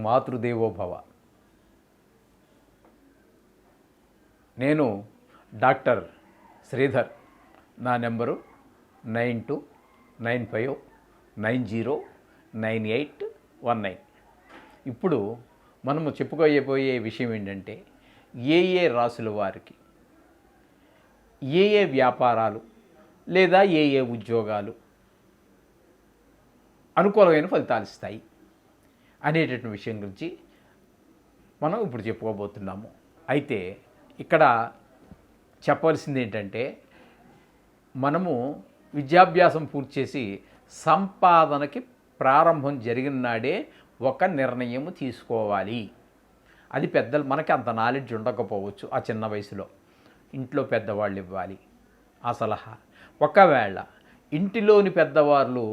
మాతృదేవోభవ. నేను డాక్టర్ శ్రీధర్. నా నెంబరు 9295909819. ఇప్పుడు మనము చెప్పుకోబోయే విషయం ఏంటంటే, ఏ రాసుల వారికి ఏ వ్యాపారాలు లేదా ఏ ఉద్యోగాలు అనుకూలమైన ఫలితాలు ఇస్తాయి అనేటటువంటి విషయం గురించి మనం ఇప్పుడు చెప్పుకోబోతున్నాము. అయితే ఇక్కడ చెప్పవలసింది ఏంటంటే, మనము విద్యాభ్యాసం పూర్తి చేసి సంపాదనకి ప్రారంభం జరిగిన నాడే ఒక నిర్ణయం తీసుకోవాలి. అది పెద్దలు మనకి అంత నాలెడ్జ్ ఉండకపోవచ్చు. ఆ చిన్న వయసులో ఇంట్లో పెద్దవాళ్ళు ఇవ్వాలి ఆ సలహా. ఒకవేళ ఇంటిలోని పెద్దవాళ్ళు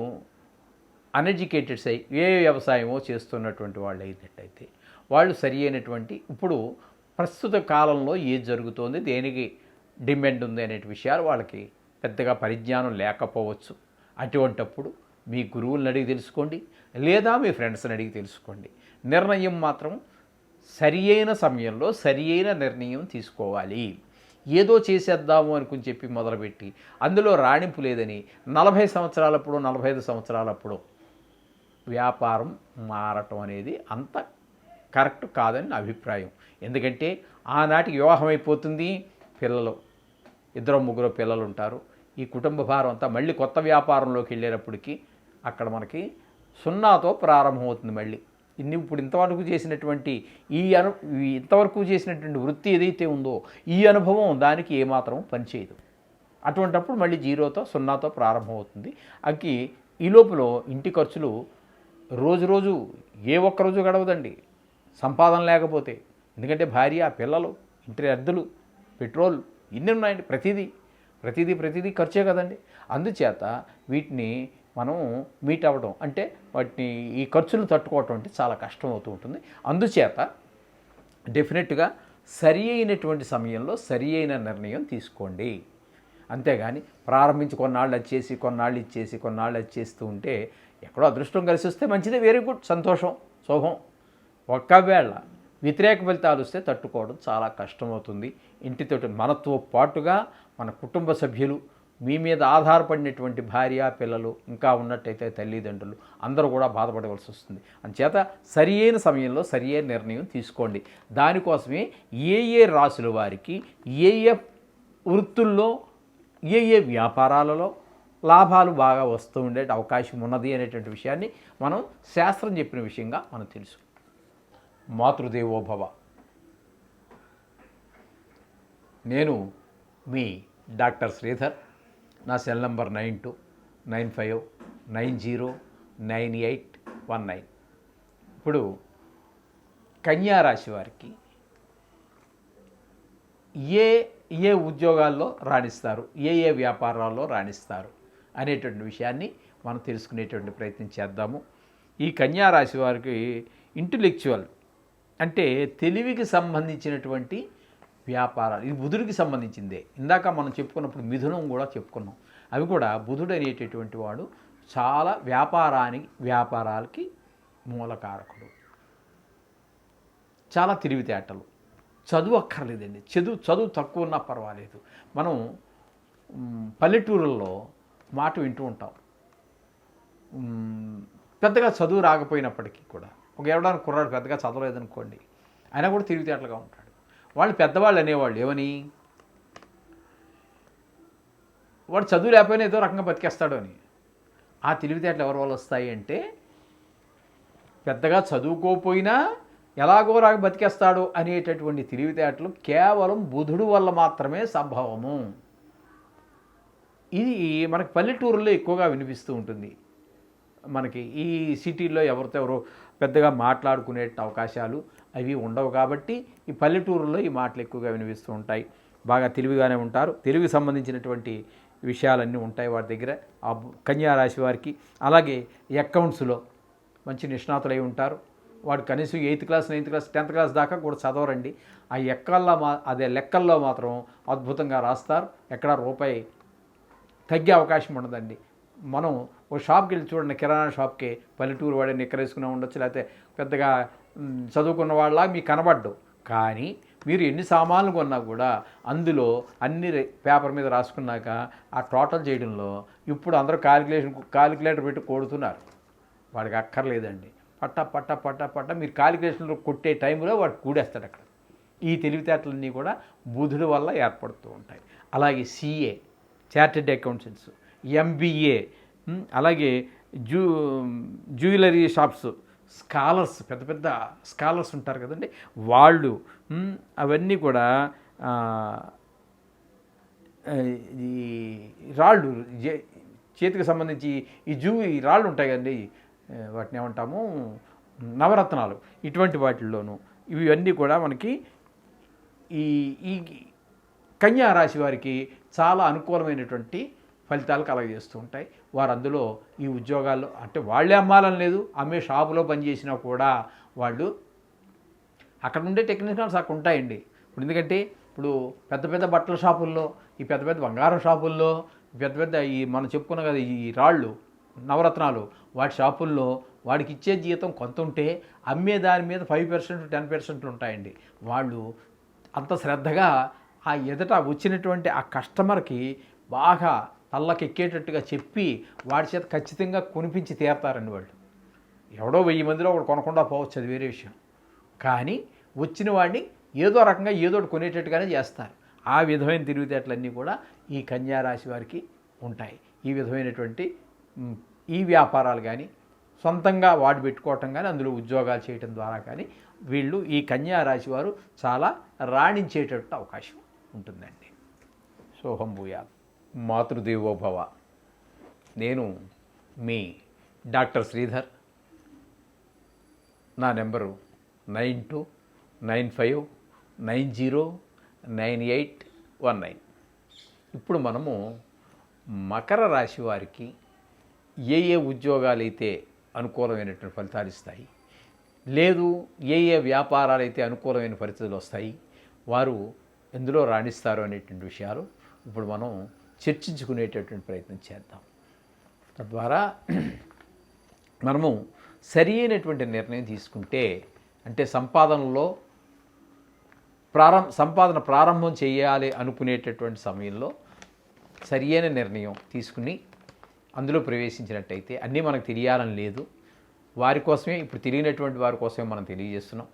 అన్ఎడ్యుకేటెడ్స్ అయి ఏ వ్యవసాయమో చేస్తున్నటువంటి వాళ్ళు అయినట్టయితే వాళ్ళు సరి అయినటువంటి ఇప్పుడు ప్రస్తుత కాలంలో ఏది జరుగుతోంది, దేనికి డిమాండ్ ఉంది అనే విషయాలు వాళ్ళకి పెద్దగా పరిజ్ఞానం లేకపోవచ్చు. అటువంటప్పుడు మీ గురువులను అడిగి తెలుసుకోండి, లేదా మీ ఫ్రెండ్స్ని అడిగి తెలుసుకోండి. నిర్ణయం మాత్రం సరి అయిన సమయంలో సరి అయిన నిర్ణయం తీసుకోవాలి. ఏదో చేసేద్దాము అనుకుని చెప్పి మొదలుపెట్టి అందులో రాణింపు లేదని 40 సంవత్సరాలప్పుడు 45 సంవత్సరాలప్పుడు వ్యాపారం మారటం అనేది అంత కరెక్ట్ కాదని నా అభిప్రాయం. ఎందుకంటే ఆనాటికి వివాహం అయిపోతుంది, పిల్లలు 2-3 పిల్లలు ఉంటారు. ఈ కుటుంబ భారం అంతా మళ్ళీ కొత్త వ్యాపారంలోకి వెళ్ళేటప్పటికి అక్కడ మనకి 0తో ప్రారంభమవుతుంది. మళ్ళీ ఇప్పుడు ఇంతవరకు చేసినటువంటి ఇంతవరకు చేసినటువంటి వృత్తి ఏదైతే ఉందో ఈ అనుభవం దానికి ఏమాత్రం పనిచేయదు. అటువంటప్పుడు మళ్ళీ 0తో ప్రారంభమవుతుంది. అకి ఈ లోపల ఇంటి ఖర్చులు రోజు ఏ ఒక్కరోజు గడవదండి సంపాదన లేకపోతే. ఎందుకంటే భార్య, పిల్లలు, ఇంటి అద్దెలు, పెట్రోల్ ఇన్ని ఉన్నాయండి. ప్రతిదీ ఖర్చే కదండి. అందుచేత వీటిని మనం మీట్ అవ్వడం అంటే వాటిని ఈ ఖర్చులను తట్టుకోవటం అంటే చాలా కష్టం అవుతూ ఉంటుంది. అందుచేత డెఫినెట్గా సరి అయినటువంటి సమయంలో సరి అయిన నిర్ణయం తీసుకోండి. అంతేగాని ప్రారంభించి కొన్నాళ్ళు వచ్చేసి కొన్నాళ్ళు వచ్చేస్తూ ఉంటే ఎక్కడో అదృష్టం కలిసి వస్తే మంచిదే, వెరీ గుడ్, సంతోషం, శోభం. ఒకవేళ వ్యతిరేక ఫలితాలు వస్తే తట్టుకోవడం చాలా కష్టమవుతుంది. ఇంటితోటి మనతో పాటుగా మన కుటుంబ సభ్యులు, మీ మీద ఆధారపడినటువంటి భార్య, పిల్లలు, ఇంకా ఉన్నట్టయితే తల్లిదండ్రులు అందరూ కూడా బాధపడవలసి వస్తుంది. అందుచేత సరి అయిన సమయంలో సరి అయిన నిర్ణయం తీసుకోండి. దానికోసమే ఏ రాసుల వారికి ఏ వృత్తుల్లో ఏ వ్యాపారాలలో లాభాలు బాగా వస్తూ ఉండే అవకాశం ఉన్నది అనేటువంటి విషయాన్ని మనం శాస్త్రం చెప్పిన విషయంగా మనం తెలుసు. మాతృదేవోభవ. నేను మీ డాక్టర్ శ్రీధర్. నా సెల్ నంబర్ 9295909819. ఇప్పుడు కన్యారాశి వారికి ఏ ఉద్యోగాల్లో రాణిస్తారు, ఏ వ్యాపారాల్లో రాణిస్తారు అనేటువంటి విషయాన్ని మనం తెలుసుకునేటువంటి ప్రయత్నం చేద్దాము. ఈ కన్యారాశి వారికి ఇంటెలెక్చువల్ అంటే తెలివికి సంబంధించినటువంటి వ్యాపారాలు, ఇది బుధుడికి సంబంధించిందే. ఇందాక మనం చెప్పుకున్నప్పుడు మిథునం కూడా చెప్పుకున్నాం. అవి కూడా బుధుడు అనేటటువంటి వాడు చాలా వ్యాపారాలకి మూలకారకుడు. చాలా తెలివితేటలు. చదువు అక్కర్లేదండి, చదువు తక్కువ ఉన్నా పర్వాలేదు. మనం పల్లెటూరుల్లో మాట వింటూ ఉంటాం. పెద్దగా చదువు రాకపోయినప్పటికీ కూడా ఎవడానికి కుర్రాడు పెద్దగా చదవలేదనుకోండి, అయినా కూడా తెలివితేటలుగా ఉంటాడు. వాళ్ళు పెద్దవాళ్ళు అనేవాళ్ళు ఏమని, వాడు చదువు లేకపోయినా ఏదో రకంగా బతికేస్తాడు అని. ఆ తెలివితేటలు ఎవరి వల్ల వస్తాయి అంటే, పెద్దగా చదువుకోపోయినా ఎలాగో రాక బతికేస్తాడు అనేటటువంటి తెలివితేటలు కేవలం బుధుడు వల్ల మాత్రమే సంభవము. ఇది మనకి పల్లెటూరులో ఎక్కువగా వినిపిస్తూ ఉంటుంది. మనకి ఈ సిటీల్లో ఎవరితో పెద్దగా మాట్లాడుకునే అవకాశాలు అవి ఉండవు కాబట్టి ఈ పల్లెటూరులో ఈ మాటలు ఎక్కువగా వినిపిస్తూ ఉంటాయి. బాగా తెలివిగానే ఉంటారు. తెలివికి సంబంధించినటువంటి విషయాలన్నీ ఉంటాయి వారి దగ్గర, ఆ కన్యారాశి వారికి. అలాగే అకౌంట్స్లో మంచి నిష్ణాతులై ఉంటారు. వాడు కనీసం 8th class 9th class 10th class దాకా కూడా చదవరండి. ఆ లెక్కల్లో మాత్రం అద్భుతంగా రాస్తారు. ఎక్కడా రూపాయి తగ్గే అవకాశం ఉండదండి. మనం ఓ షాప్కి వెళ్ళి చూడండి, కిరాణా షాప్కి పల్లెటూరు వాడే నిక్కరేసుకునే ఉండొచ్చు, లేకపోతే పెద్దగా చదువుకున్న వాళ్ళ మీకు కనబడ్డు. కానీ మీరు ఎన్ని సామాన్లు కొన్నా కూడా అందులో అన్ని పేపర్ మీద రాసుకున్నాక ఆ టోటల్ చేయడంలో ఇప్పుడు అందరూ కాలిక్యులేటర్ పెట్టి కొడుతున్నారు. వాడికి అక్కర్లేదండి, పట్ట మీరు కాలిక్యులేషన్లో కొట్టే టైంలో వాడు కూడేస్తాడు అక్కడ. ఈ తెలివితేటలన్నీ కూడా బుధుడి వల్ల ఏర్పడుతూ ఉంటాయి. అలాగే సిఏ, చార్టెడ్ అకౌంటెంట్స్, ఎంబీఏ, అలాగే జ్యువెలరీ షాప్స్, స్కాలర్స్, పెద్ద పెద్ద స్కాలర్స్ ఉంటారు కదండి వాళ్ళు, అవన్నీ కూడా ఈ రాళ్ళు చేతికి సంబంధించి ఈ రాళ్ళు ఉంటాయి కదండి, వాటిని ఏమంటాము, నవరత్నాలు, ఇటువంటి వాటిల్లోనూ ఇవన్నీ కూడా మనకి ఈ ఈ కన్యా రాశి వారికి చాలా అనుకూలమైనటువంటి ఫలితాలు కలగజేస్తూ ఉంటాయి. వారు అందులో ఈ ఉద్యోగాల్లో అంటే వాళ్ళే అమ్మాలని లేదు, అమ్మే షాపులో పనిచేసినా కూడా వాళ్ళు అక్కడ ఉండే టెక్నీషియన్స్ అక్కడ ఉంటాయండి. ఇప్పుడు ఎందుకంటే ఇప్పుడు పెద్ద పెద్ద బట్టల షాపుల్లో, ఈ పెద్ద పెద్ద బంగారం షాపుల్లో, పెద్ద పెద్ద ఈ మనం చెప్పుకున్నాం కదా ఈ రాళ్ళు నవరత్నాలు, వాటి షాపుల్లో వాడికి ఇచ్చే జీతం కొంత ఉంటే అమ్మే దాని మీద 5% 10% ఉంటాయండి. వాళ్ళు అంత శ్రద్ధగా ఆ ఎదుట వచ్చినటువంటి ఆ కస్టమర్కి బాగా తల్లకెక్కేటట్టుగా చెప్పి వాడి చేత ఖచ్చితంగా కొనిపించి తీరతారండి వాళ్ళు. ఎవడో 1000 మందిలో ఒకడు కొనకుండా పోవచ్చు, అది వేరే విషయం. కానీ వచ్చిన వాడిని ఏదో రకంగా ఏదోటి కొనేటట్టుగానే చేస్తారు. ఆ విధమైన తెలివితేటలన్నీ కూడా ఈ కన్యా రాశి వారికి ఉంటాయి. ఈ విధమైనటువంటి ఈ వ్యాపారాలు కానీ, సొంతంగా వాడు పెట్టుకోవటం కానీ, అందులో ఉద్యోగాలు చేయటం ద్వారా కానీ వీళ్ళు ఈ కన్యా రాశి వారు చాలా రాణించేటట్టు అవకాశం ఉంటుందండి. సోహం భూయాత్. మాతృదేవోభవ. నేను మీ డాక్టర్ శ్రీధర్. నా నెంబరు 9295909819. ఇప్పుడు మనము మకర రాశి వారికి ఏ ఉద్యోగాలు అయితే అనుకూలమైనటువంటి ఫలితాలు ఇస్తాయి, లేదు ఏ వ్యాపారాలు అయితే అనుకూలమైన పరిస్థితులు వస్తాయి, వారు ఎందులో రాణిస్తారు అనేటువంటి విషయాలు ఇప్పుడు మనం చర్చించుకునేటటువంటి ప్రయత్నం చేద్దాం. తద్వారా మనము సరి అయినటువంటి నిర్ణయం తీసుకుంటే, అంటే సంపాదనలో సంపాదన ప్రారంభం చేయాలి అనుకునేటటువంటి సమయంలో సరి అయిన నిర్ణయం తీసుకుని అందులో ప్రవేశించినట్టయితే, అన్నీ మనకు తెలియాలని లేదు, వారి కోసమే ఇప్పుడు తెలియనటువంటి వారి కోసమే మనం తెలియజేస్తున్నాం.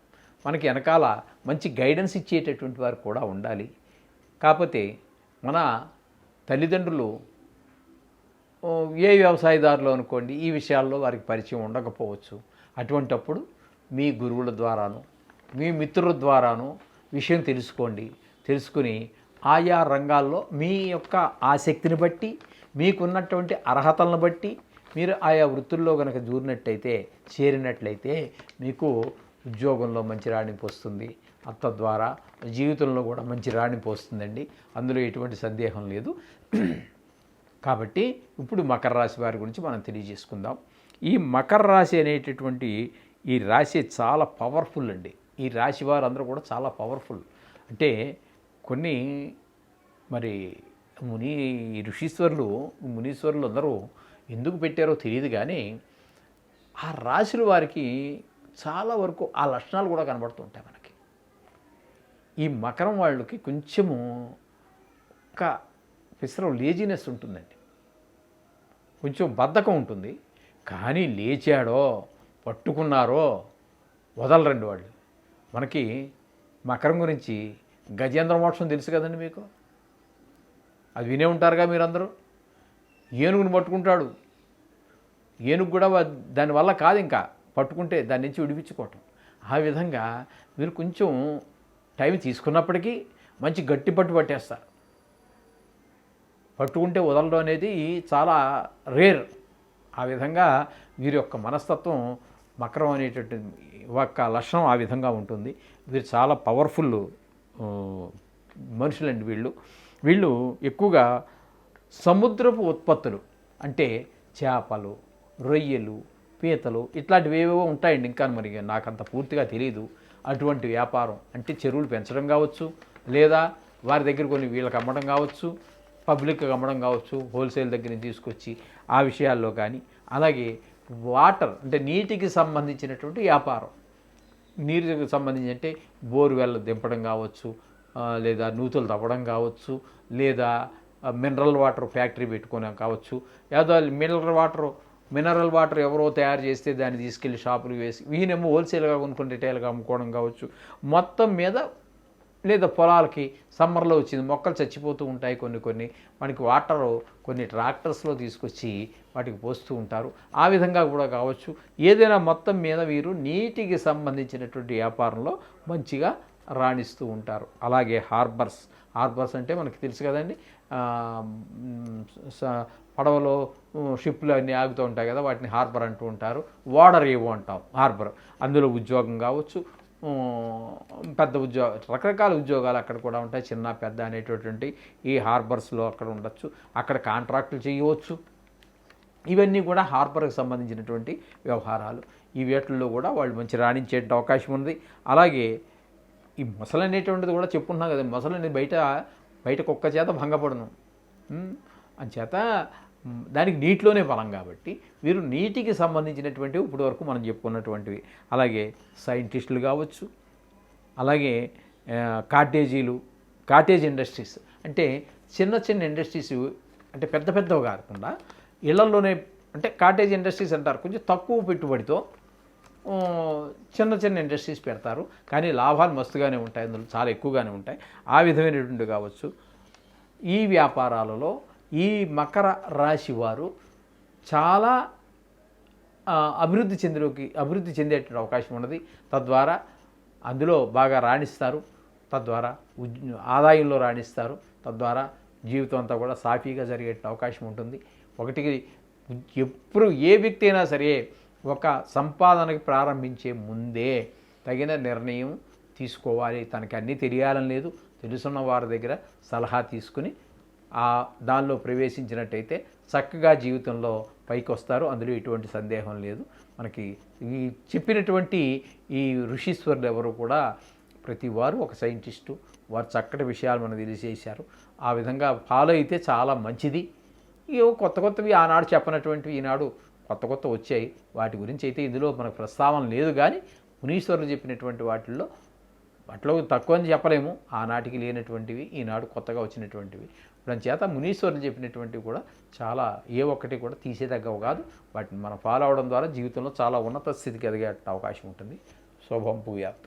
మనకి వెనకాల మంచి గైడెన్స్ ఇచ్చేటటువంటి వారు కూడా ఉండాలి. కాకపోతే మన తల్లిదండ్రులు ఏ వ్యవసాయదారులు అనుకోండి, ఈ విషయాల్లో వారికి పరిచయం ఉండకపోవచ్చు. అటువంటప్పుడు మీ గురువుల ద్వారాను, మీ మిత్రుల ద్వారాను విషయం తెలుసుకుని ఆయా రంగాల్లో మీ యొక్క ఆసక్తిని బట్టి, మీకున్నటువంటి అర్హతలను బట్టి మీరు ఆయా వృత్తుల్లో కనుక చేరినట్లయితే మీకు ఉద్యోగంలో మంచి రాణింపు వస్తుంది. తద్వారా జీవితంలో కూడా మంచి రాణింపు వస్తుందండి, అందులో ఎటువంటి సందేహం లేదు. కాబట్టి ఇప్పుడు మకర రాశి వారి గురించి మనం తెలియజేసుకుందాం. ఈ మకర రాశి అనేటటువంటి ఈ రాశి చాలా పవర్ఫుల్ అండి. ఈ రాశి వారు అందరూ కూడా చాలా పవర్ఫుల్. అంటే కొన్ని మరి మునీశ్వరులు అందరూ ఎందుకు పెట్టారో తెలియదు, కానీ ఆ రాశుల వారికి చాలా వరకు ఆ లక్షణాలు కూడా కనబడుతూ ఉంటాయి మనకి. ఈ మకరం వాళ్ళకి కొంచెము ఒక పిసరం లేజినెస్ ఉంటుందండి, కొంచెం బద్ధకం ఉంటుంది. కానీ లేచాడో పట్టుకున్నారో వదలరండి వాళ్ళు. మనకి మకరం గురించి గజేంద్ర మోక్షం తెలుసు కదండి మీకు, అది వినే ఉంటారుగా మీరందరూ. ఏనుగుని పట్టుకుంటాడు, ఏనుగు కూడా దానివల్ల కాదు, ఇంకా పట్టుకుంటే దాని నుంచి విడిపించుకోవటం. ఆ విధంగా మీరు కొంచెం టైం తీసుకున్నప్పటికీ మంచి గట్టి పట్టేస్తారు. పట్టుకుంటే వదలడం అనేది చాలా రేర్. ఆ విధంగా వీరి యొక్క మనస్తత్వం, మకరం అనేటటువంటి ఒక లక్షణం ఆ విధంగా ఉంటుంది. వీరు చాలా పవర్ఫుల్ మనుషులండి. వీళ్ళు ఎక్కువగా సముద్రపు ఉత్పత్తులు అంటే చేపలు, రొయ్యలు, పీతలు ఇట్లాంటివి ఏవేవో ఉంటాయండి. ఇంకా మరి నాకంత పూర్తిగా తెలియదు. అటువంటి వ్యాపారం అంటే చెరువులు పెంచడం కావచ్చు, లేదా వారి దగ్గర కొన్ని వీళ్ళకి అమ్మడం కావచ్చు, పబ్లిక్గా అమ్మడం కావచ్చు, హోల్సేల్ దగ్గర నుంచి తీసుకొచ్చి ఆ విషయాల్లో కానీ, అలాగే వాటర్ అంటే నీటికి సంబంధించినటువంటి వ్యాపారం, నీరుకి సంబంధించి అంటే బోర్వెల్ దింపడం కావచ్చు, లేదా నూతులు తవ్వడం కావచ్చు, లేదా మినరల్ వాటర్ ఫ్యాక్టరీ పెట్టుకోవడం కావచ్చు, ఏదో మినరల్ వాటర్ ఎవరో తయారు చేస్తే దాన్ని తీసుకెళ్ళి షాపులు వేసి ఈయనేమో హోల్సేల్గా కొనుక్కొని రిటైల్గా అమ్ముకోవడం కావచ్చు. మొత్తం మీద లేదా పొలాలకి సమ్మర్లో వచ్చింది మొక్కలు చచ్చిపోతూ ఉంటాయి, కొన్ని మనకి వాటర్ కొన్ని ట్రాక్టర్స్లో తీసుకొచ్చి వాటికి పోస్తూ ఉంటారు, ఆ విధంగా కూడా కావచ్చు. ఏదైనా మొత్తం మీద వీరు నీటికి సంబంధించినటువంటి వ్యాపారంలో మంచిగా రాణిస్తూ ఉంటారు. అలాగే హార్బర్స్ అంటే మనకి తెలుసు కదండి, పడవలో షిప్లు అన్నీ ఆగుతూ ఉంటాయి కదా, వాటిని హార్బర్ అంటూ ఉంటారు. వాడర్ ఏవో అంటాం హార్బర్. అందులో ఉద్యోగం కావచ్చు, పెద్ద రకరకాల ఉద్యోగాలు అక్కడ కూడా ఉంటాయి, చిన్న పెద్ద అనేటటువంటి ఈ హార్బర్స్లో అక్కడ ఉండొచ్చు, అక్కడ కాంట్రాక్టులు చేయవచ్చు. ఇవన్నీ కూడా హార్బర్కి సంబంధించినటువంటి వ్యవహారాలు. ఈ వేటల్లో కూడా వాళ్ళు మంచి రాణించే అవకాశం ఉంది. అలాగే ఈ మొసలు అనేటువంటిది కూడా చెప్పుకున్నాం కదా, మొసలు అనేది బయట కుక్క చేత భంగపడను, అంచేత దానికి నీటిలోనే బలం కాబట్టి వీరు నీటికి సంబంధించినటువంటివి ఇప్పటి వరకు మనం చెప్పుకున్నటువంటివి. అలాగే సైంటిస్టులు కావచ్చు, అలాగే కాటేజ్ ఇండస్ట్రీస్ అంటే చిన్న ఇండస్ట్రీస్, అంటే పెద్దవి కాకుండా ఇళ్లలోనే, అంటే కాటేజ్ ఇండస్ట్రీస్ అంటారు, కొంచెం తక్కువ పెట్టుబడితో చిన్న ఇండస్ట్రీస్ పెడతారు, కానీ లాభాలు మస్తుగానే ఉంటాయి, అందులో చాలా ఎక్కువగానే ఉంటాయి. ఆ విధమైనటువంటి కావచ్చు. ఈ వ్యాపారాలలో ఈ మకర రాశి వారు చాలా అభివృద్ధి చెందేటువంటి అవకాశం ఉన్నది. తద్వారా అందులో బాగా రాణిస్తారు, తద్వారా ఆదాయంలో రాణిస్తారు, తద్వారా జీవితం అంతా కూడా సాఫీగా జరిగే అవకాశం ఉంటుంది. ఒకటికి ఎప్పుడు ఏ వ్యక్తి అయినా సరే ఒక సంపాదనకి ప్రారంభించే ముందే తగిన నిర్ణయం తీసుకోవాలి. తనకి అన్నీ తెలియాలని లేదు, తెలుసున్న వారి దగ్గర సలహా తీసుకుని దానిలో ప్రవేశించినట్టయితే చక్కగా జీవితంలో పైకి వస్తారు, అందులో ఎటువంటి సందేహం లేదు. మనకి ఈ చెప్పినటువంటి ఈ ఋషీశ్వరులు ఎవరు కూడా ప్రతి వారు ఒక సైంటిస్టు, వారు చక్కటి విషయాలు మనకు తెలియజేశారు. ఆ విధంగా ఫాలో అయితే చాలా మంచిది. ఇవో కొత్తవి ఆనాడు చెప్పనటువంటివి ఈనాడు కొత్త వచ్చాయి, వాటి గురించి అయితే ఇందులో మనకు ప్రస్తావన లేదు. కానీ మునీశ్వరులు చెప్పినటువంటి వాటిల్లో తక్కువ అని చెప్పలేము, ఆనాటికి లేనటువంటివి ఈనాడు కొత్తగా వచ్చినటువంటివి. చేత మునీశ్వరులు చెప్పినటువంటివి కూడా చాలా ఏ ఒక్కటి కూడా తీసేదగ్గవు కాదు. వాటిని మనం ఫాలో అవడం ద్వారా జీవితంలో చాలా ఉన్నత స్థితికి ఎదిగే అవకాశం ఉంటుంది. శుభం భూయాత్.